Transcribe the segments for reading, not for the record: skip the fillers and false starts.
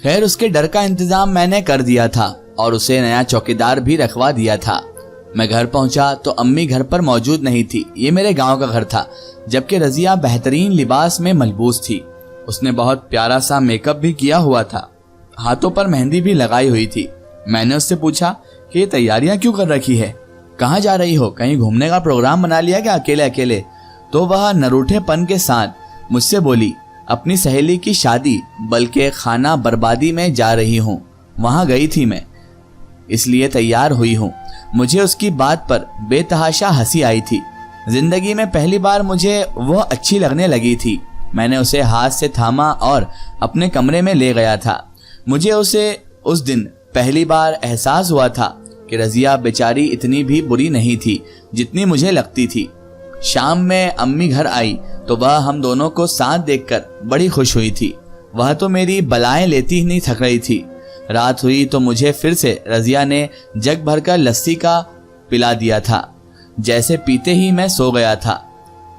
खैर उसके डर का इंतजाम मैंने कर दिया था और उसे नया चौकीदार भी रखवा दिया था। मैं घर पहुंचा तो अम्मी घर पर मौजूद नहीं थी। ये मेरे गांव का घर था, जबकि रजिया बेहतरीन लिबास में मलबूस थी। उसने बहुत प्यारा सा मेकअप भी किया हुआ था, हाथों पर मेहंदी भी लगाई हुई थी। मैंने उससे पूछा कि ये तैयारियां क्यों कर रखी है, कहाँ जा रही हो, कहीं घूमने का प्रोग्राम बना लिया क्या अकेले अकेले? तो वह नरूठेपन के साथ मुझसे बोली, अपनी सहेली की शादी बल्कि खाना बर्बादी में जा रही हूँ, वहां गई थी मैं, इसलिए तैयार हुई हूँ। मुझे उसकी बात पर बेतहाशा हंसी आई थी। जिंदगी में पहली बार मुझे वह अच्छी लगने लगी थी। मैंने उसे हाथ से थामा और अपने कमरे में ले गया था। मुझे उसे उस दिन पहली बार एहसास हुआ था कि रजिया बेचारी इतनी भी बुरी नहीं थी जितनी मुझे लगती थी। शाम में अम्मी घर आई तो वह हम दोनों को साथ देखकर बड़ी खुश हुई थी। वह तो मेरी बलाएं लेती ही नहीं थक रही थी। रात हुई तो मुझे फिर से रजिया ने जग भरकर लस्सी का पिला दिया था। जैसे पीते ही मैं सो गया था।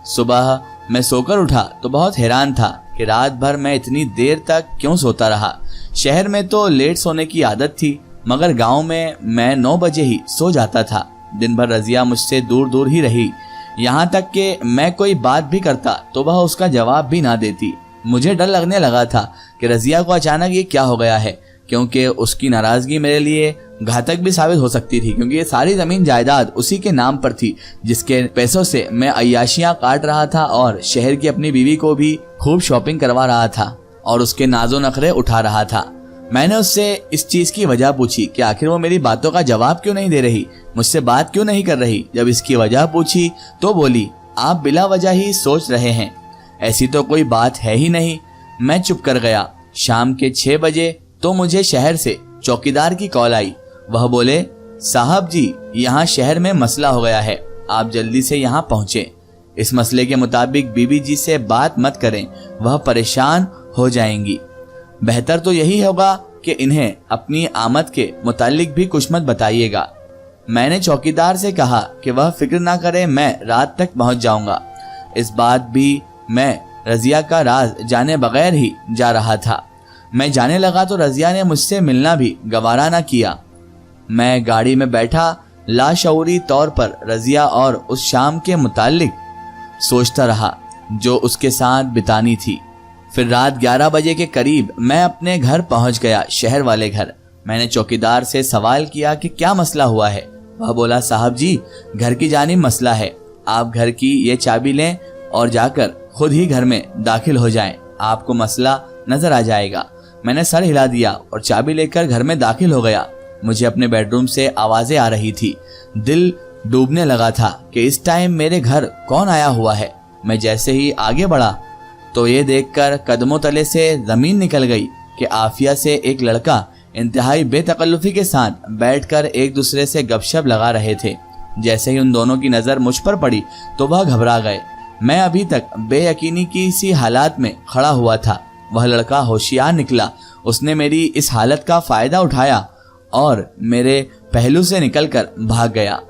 सुबह मैं सोकर उठा तो बहुत हैरान था कि रात भर मैं इतनी देर तक क्यों सोता रहा। शहर में तो लेट सोने की आदत थी, मगर गांव में मैं 9 बजे ही सो जाता था। दिन भर रजिया मुझसे दूर दूर ही रही, यहाँ तक कि मैं कोई बात भी करता तो वह उसका जवाब भी ना देती। मुझे डर लगने लगा था कि रजिया को अचानक ये क्या हो गया है, क्योंकि उसकी नाराजगी मेरे लिए घातक भी साबित हो सकती थी, क्योंकि ये सारी जमीन जायदाद उसी के नाम पर थी, जिसके पैसों से मैं अय्याशियां काट रहा था और शहर की अपनी बीवी को भी खूब शॉपिंग करवा रहा था और उसके नाजो नखरे उठा रहा था। मैंने उससे इस चीज की वजह पूछी कि आखिर वो मेरी बातों का जवाब क्यों नहीं दे रही, मुझसे बात क्यों नहीं कर रही। जब इसकी वजह पूछी तो बोली, आप बिला वजह ही सोच रहे हैं, ऐसी तो कोई बात है ही नहीं। मैं चुप कर गया। शाम के 6 बजे तो मुझे शहर से चौकीदार की कॉल आई। वह बोले, साहब जी, यहाँ शहर में मसला हो गया है, आप जल्दी से यहाँ पहुँचे। इस मसले के मुताबिक बीबी जी से बात मत करें, वह परेशान हो जाएंगी। बेहतर तो यही होगा कि इन्हें अपनी आमद के मुतालिक भी कुछ मत बताइएगा। मैंने चौकीदार से कहा कि वह फिक्र ना करे, मैं रात तक पहुंच जाऊंगा। इस बात भी मैं रजिया का राज जाने बगैर ही जा रहा था। मैं जाने लगा तो रजिया ने मुझसे मिलना भी गवारा ना किया। मैं गाड़ी में बैठा लाशऊरी तौर पर रजिया और उस शाम के मुतालिक सोचता रहा जो उसके साथ बितानी थी। फिर रात 11 बजे के करीब मैं अपने घर पहुंच गया, शहर वाले घर। मैंने चौकीदार से सवाल किया कि क्या मसला हुआ है। वह बोला, साहब जी, घर की जानिब मसला है, आप घर की ये चाबी लें और जाकर खुद ही घर में दाखिल हो जाएं, आपको मसला नजर आ जाएगा। मैंने सर हिला दिया और चाबी लेकर घर में दाखिल हो गया। मुझे अपने बेडरूम से आवाजें आ रही थी। दिल डूबने लगा था कि इस टाइम मेरे घर कौन आया हुआ है। मैं जैसे ही आगे बढ़ा तो ये देखकर कदमों तले से जमीन निकल गई कि आफिया से एक लड़का इंतहाई बेतकल्लुफी के साथ बैठकर एक दूसरे से गपशप लगा रहे थे। जैसे ही उन दोनों की नजर मुझ पर पड़ी तो वह घबरा गए। मैं अभी तक बेयकीनी की सी हालात में खड़ा हुआ था। वह लड़का होशियार निकला। उसने मेरी इस हालत का फायदा उठाया और मेरे पहलू से निकलकर भाग गया।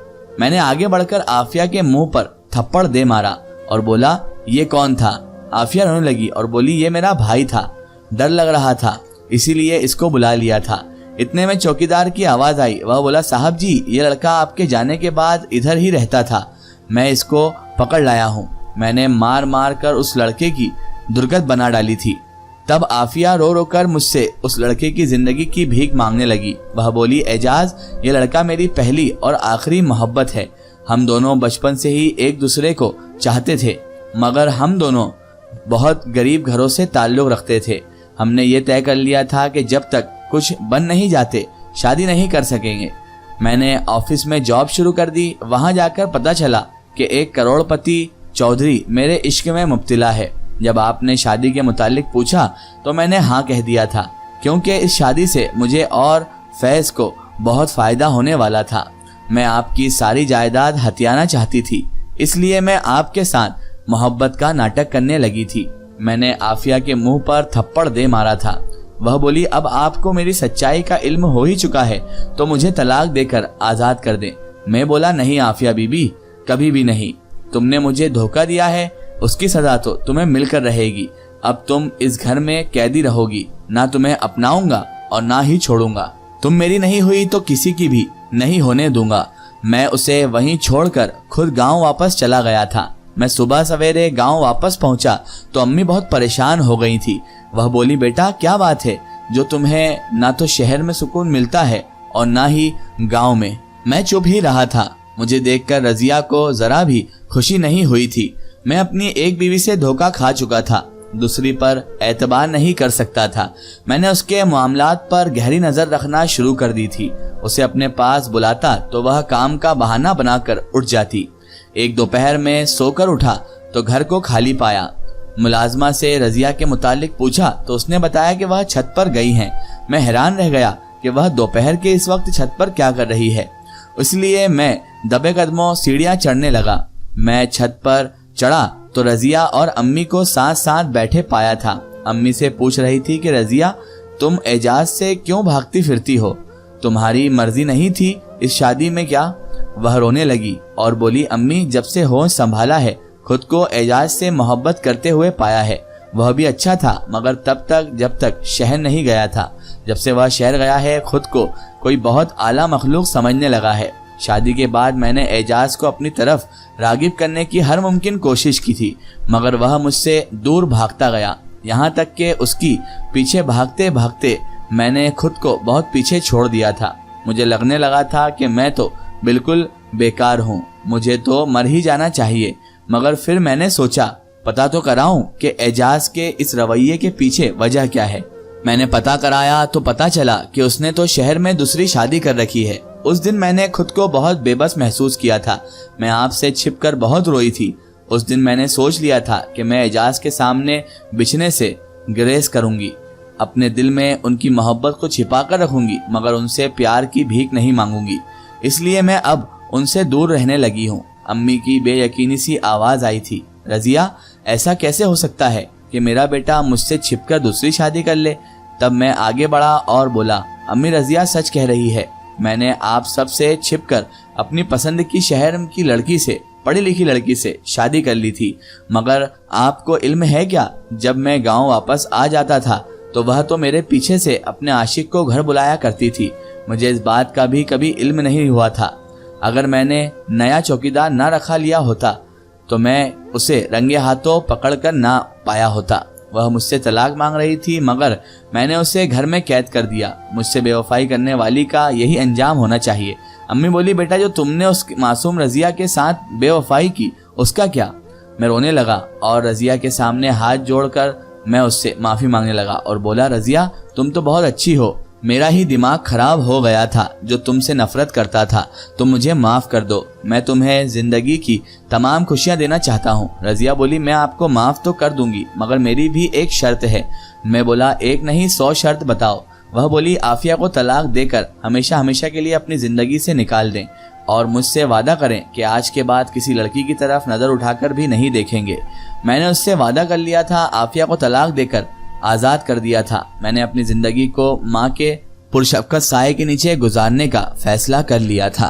मैंने आगे बढ़कर आफिया के मुंह पर थप्पड़ दे मारा और बोला, ये कौन था? आफिया रोने लगी और बोली, ये मेरा भाई था, डर लग रहा था इसीलिए इसको बुला लिया था। इतने में चौकीदार की आवाज आई। वह बोला, साहब जी, ये लड़का आपके जाने के बाद इधर ही रहता था, मैं इसको पकड़ लाया हूँ। मैंने मार मार कर उस लड़के की दुर्गत बना डाली थी। तब आफिया रो रो कर मुझसे उस लड़के की जिंदगी की भीख मांगने लगी। वह बोली, एजाज, ये लड़का मेरी पहली और आखिरी मोहब्बत है। हम दोनों बचपन से ही एक दूसरे को चाहते थे, मगर हम दोनों बहुत गरीब घरों से ताल्लुक रखते थे। हमने ये तय कर लिया था कि जब तक कुछ बन नहीं जाते शादी नहीं कर सकेंगे। मैंने ऑफिस में जॉब शुरू कर दी। वहां जाकर पता चला कि एक करोड़पति चौधरी मेरे इश्क में मुब्तिला है। जब आपने शादी के मुतालिक पूछा तो मैंने हाँ कह दिया था, क्योंकि इस शादी से मुझे और फैज को बहुत फायदा होने वाला था। मैं आपकी सारी जायदाद हथियाना चाहती थी, इसलिए मैं आपके साथ मोहब्बत का नाटक करने लगी थी। मैंने आफिया के मुंह पर थप्पड़ दे मारा था। वह बोली, अब आपको मेरी सच्चाई का इल्म हो ही चुका है तो मुझे तलाक देकर आजाद कर दे। मैं बोला, नहीं आफिया बीबी, कभी भी नहीं। तुमने मुझे धोखा दिया है, उसकी सजा तो तुम्हें मिलकर रहेगी। अब तुम इस घर में कैदी रहोगी, ना तुम्हें अपनाऊंगा और ना ही छोड़ूंगा। तुम मेरी नहीं हुई तो किसी की भी नहीं होने दूंगा। मैं उसे वहीं छोड़कर खुद गांव वापस चला गया था। मैं सुबह सवेरे गांव वापस पहुंचा तो अम्मी बहुत परेशान हो गई थी। वह बोली, बेटा क्या बात है जो तुम्हें ना तो शहर में सुकून मिलता है और ना ही गांव में। मैं चुप ही रहा था। मुझे देखकर रजिया को जरा भी खुशी नहीं हुई थी। मैं अपनी एक बीवी से धोखा खा चुका था, दूसरी पर एतबार नहीं कर सकता था। मैंने उसके मामलात पर गहरी नजर रखना शुरू कर दी थी। उसे अपने पास बुलाता तो वह काम का बहाना बनाकर उठ जाती। एक दोपहर में सोकर उठा तो घर को खाली पाया। मुलाजमा से रजिया के मुतालिक पूछा तो उसने बताया कि वह छत पर गई हैं। मैं हैरान रह गया कि वह दोपहर के इस वक्त छत पर क्या कर रही है, इसलिए मैं दबे कदमों सीढ़ियां चढ़ने लगा। मैं छत पर चढ़ा तो रजिया और अम्मी को साथ साथ बैठे पाया था। अम्मी से पूछ रही थी कि रजिया, तुम एजाज से क्यों भागती फिरती हो? तुम्हारी मर्जी नहीं थी इस शादी में क्या? वह रोने लगी और बोली, अम्मी जब से होश संभाला है खुद को एजाज से मोहब्बत करते हुए पाया है। वह भी अच्छा था मगर तब तक जब तक शहर नहीं गया था। जब से वह शहर गया है खुद को कोई बहुत आला मखलूक समझने लगा है। शादी के बाद मैंने एजाज को अपनी तरफ रागिब करने की हर मुमकिन कोशिश की थी मगर वह मुझसे दूर भागता गया। यहाँ तक कि उसकी पीछे भागते भागते मैंने खुद को बहुत पीछे छोड़ दिया था। मुझे लगने लगा था कि मैं तो बिल्कुल बेकार हूँ, मुझे तो मर ही जाना चाहिए। मगर फिर मैंने सोचा पता तो कराऊं कि एजाज के इस रवैये के पीछे वजह क्या है। मैंने पता कराया तो पता चला कि उसने तो शहर में दूसरी शादी कर रखी है। उस दिन मैंने खुद को बहुत बेबस महसूस किया था। मैं आपसे छिपकर बहुत रोई थी। उस दिन मैंने सोच लिया था कि मैं एजाज के सामने बिछने से ग्रेस करूंगी, अपने दिल में उनकी मोहब्बत को छिपा कर रखूंगी मगर उनसे प्यार की भीख नहीं मांगूंगी। इसलिए मैं अब उनसे दूर रहने लगी हूँ। अम्मी की बेयकीनी सी आवाज आई थी, रजिया ऐसा कैसे हो सकता है कि मेरा बेटा मुझसे छिपकर दूसरी शादी कर ले? तब मैं आगे बढ़ा और बोला, अम्मी रजिया सच कह रही है। मैंने आप सब से छिपकर अपनी पसंद की शहर की लड़की से, पढ़ी लिखी लड़की से शादी कर ली थी। मगर आपको इल्म है क्या, जब मैं गांव वापस आ जाता था तो वह तो मेरे पीछे से अपने आशिक को घर बुलाया करती थी। मुझे इस बात का भी कभी इल्म नहीं हुआ था। अगर मैंने नया चौकीदार ना रखा लिया होता तो मैं उसे रंगे हाथों पकड़कर ना पाया होता। वह मुझसे तलाक मांग रही थी मगर मैंने उसे घर में कैद कर दिया। मुझसे बेवफाई करने वाली का यही अंजाम होना चाहिए। अम्मी बोली, बेटा जो तुमने उस मासूम रजिया के साथ बेवफाई की उसका क्या? मैं रोने लगा और रजिया के सामने हाथ जोड़कर मैं उससे माफी मांगने लगा और बोला, रजिया तुम तो बहुत अच्छी हो, मेरा ही दिमाग खराब हो गया था जो तुमसे नफरत करता था। तुम मुझे माफ कर दो, मैं तुम्हें जिंदगी की तमाम खुशियां देना चाहता हूँ। रजिया बोली, मैं आपको माफ तो कर दूंगी मगर मेरी भी एक शर्त है। मैं बोला, एक नहीं 100 शर्त बताओ। वह बोली, आफिया को तलाक देकर हमेशा हमेशा के लिए अपनी जिंदगी से निकाल दें और मुझसे वादा करें कि आज के बाद किसी लड़की की तरफ नजर उठाकर भी नहीं देखेंगे। मैंने उससे वादा कर लिया था, आफिया को तलाक देकर आजाद कर दिया था। मैंने अपनी जिंदगी को माँ के पुरशफ़क़त साए के नीचे गुजारने का फैसला कर लिया था।